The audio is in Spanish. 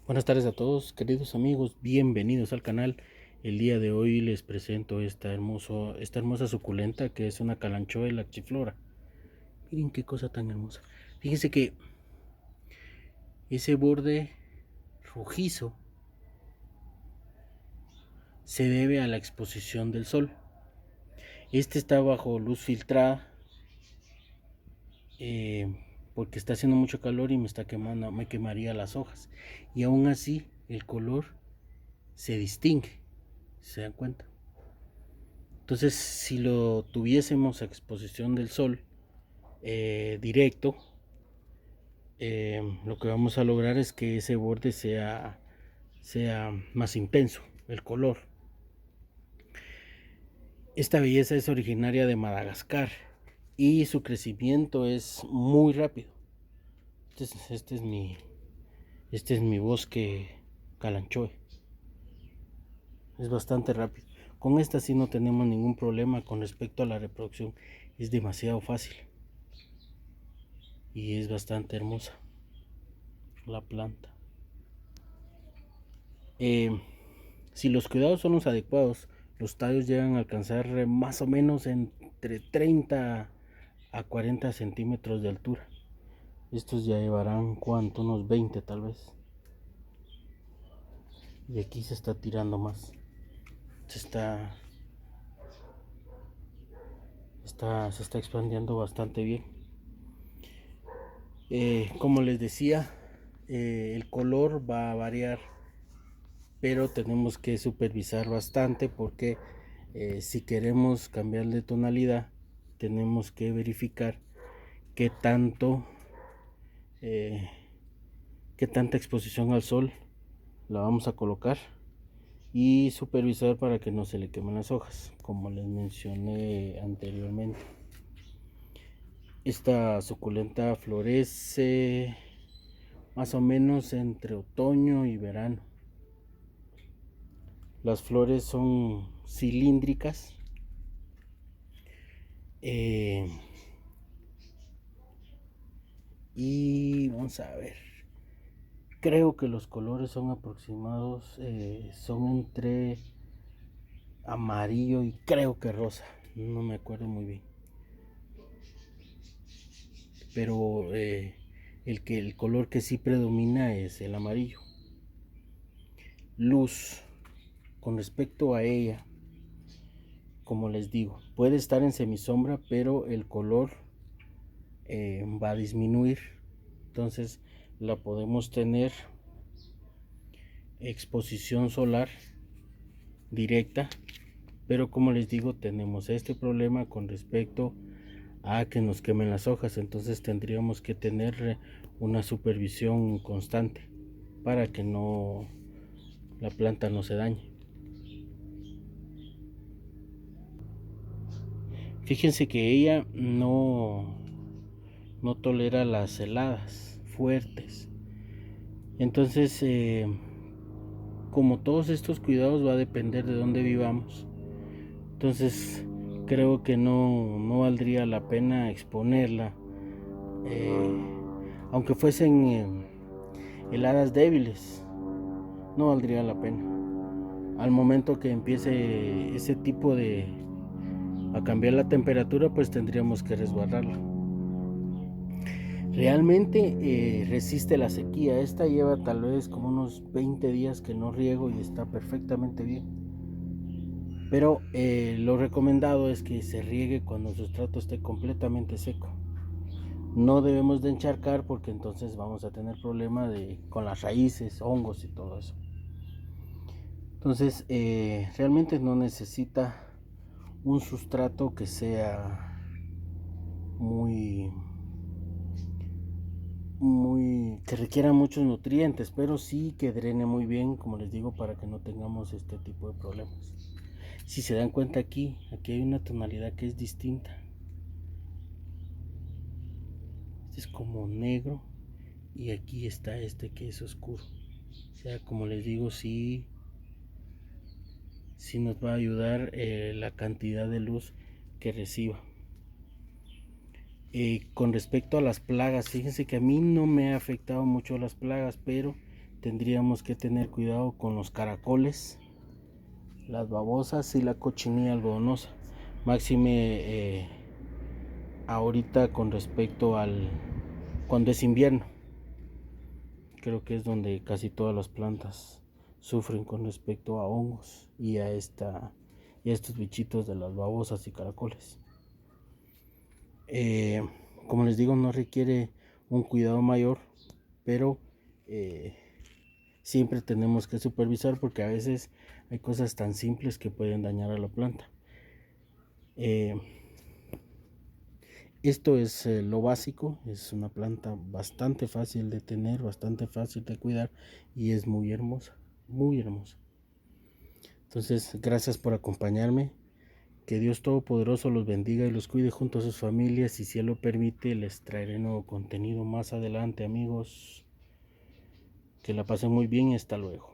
Buenas tardes a todos, queridos amigos, bienvenidos al canal. El día de hoy les presento esta hermosa suculenta que es una Kalanchoe laxiflora. Miren qué cosa tan hermosa. Fíjense que ese borde rojizo se debe a la exposición del sol. Este está bajo luz filtrada porque está haciendo mucho calor y me está quemando, me quemaría las hojas. Y aún así el color se distingue, ¿se dan cuenta? Entonces, si lo tuviésemos a exposición del sol directo, lo que vamos a lograr es que ese borde sea más intenso, el color. Esta belleza es originaria de Madagascar y su crecimiento es muy rápido. Este es mi bosque Kalanchoe. Es bastante rápido. Con esta sí no tenemos ningún problema con respecto a la reproducción. Es demasiado fácil y es bastante hermosa la planta. Si los cuidados son los adecuados, los tallos llegan a alcanzar más o menos entre 30 a 40 centímetros de altura. Estos ya llevarán cuánto, unos 20 tal vez. Y aquí se está tirando más. Se está expandiendo bastante bien. Como les decía, el color va a variar, pero tenemos que supervisar bastante porque si queremos cambiar de tonalidad tenemos que verificar qué tanto qué tanta exposición al sol la vamos a colocar y supervisar para que no se le quemen las hojas, como les mencioné anteriormente. Esta suculenta florece más o menos entre otoño y verano. Las flores son cilíndricas. Y vamos a ver. Creo que los colores son aproximados, son entre amarillo y creo que rosa. No me acuerdo muy bien. Pero el color que sí predomina es el amarillo. Luz. Con respecto a ella, como les digo, puede estar en semisombra, pero el color va a disminuir. Entonces la podemos tener exposición solar directa, pero como les digo, tenemos este problema con respecto a que nos quemen las hojas. Entonces tendríamos que tener una supervisión constante para que no la planta no se dañe. Fíjense que ella no tolera las heladas fuertes. Entonces, como todos estos cuidados va a depender de dónde vivamos. Entonces, creo que no valdría la pena exponerla. Aunque fuesen heladas débiles, no valdría la pena. Al momento que empiece ese tipo de a cambiar la temperatura, pues tendríamos que resguardarla. Realmente resiste la sequía. Esta lleva tal vez como unos 20 días que no riego y está perfectamente bien. Pero lo recomendado es que se riegue cuando el sustrato esté completamente seco. No debemos de encharcar porque entonces vamos a tener problema con las raíces, hongos y todo eso. Entonces realmente no necesita un sustrato que sea muy que requiera muchos nutrientes, pero sí que drene muy bien, como les digo, para que no tengamos este tipo de problemas. Si se dan cuenta aquí hay una tonalidad que es distinta. Este es como negro y aquí está este que es oscuro. O sea, como les digo, sí nos va a ayudar la cantidad de luz que reciba. Con respecto a las plagas, fíjense que a mí no me ha afectado mucho las plagas, pero tendríamos que tener cuidado con los caracoles, las babosas y la cochinilla algodonosa. Máxime ahorita con respecto al cuando es invierno. Creo que es donde casi todas las plantas sufren con respecto a hongos y a estos bichitos de las babosas y caracoles. Como les digo, no requiere un cuidado mayor, pero siempre tenemos que supervisar porque a veces hay cosas tan simples que pueden dañar a la planta. Esto es lo básico. Es una planta bastante fácil de tener, bastante fácil de cuidar y es muy hermosa, muy hermosa. Entonces, gracias por acompañarme. Que Dios Todopoderoso los bendiga y los cuide junto a sus familias. Si Él lo permite, les traeré nuevo contenido más adelante, amigos. Que la pasen muy bien y hasta luego.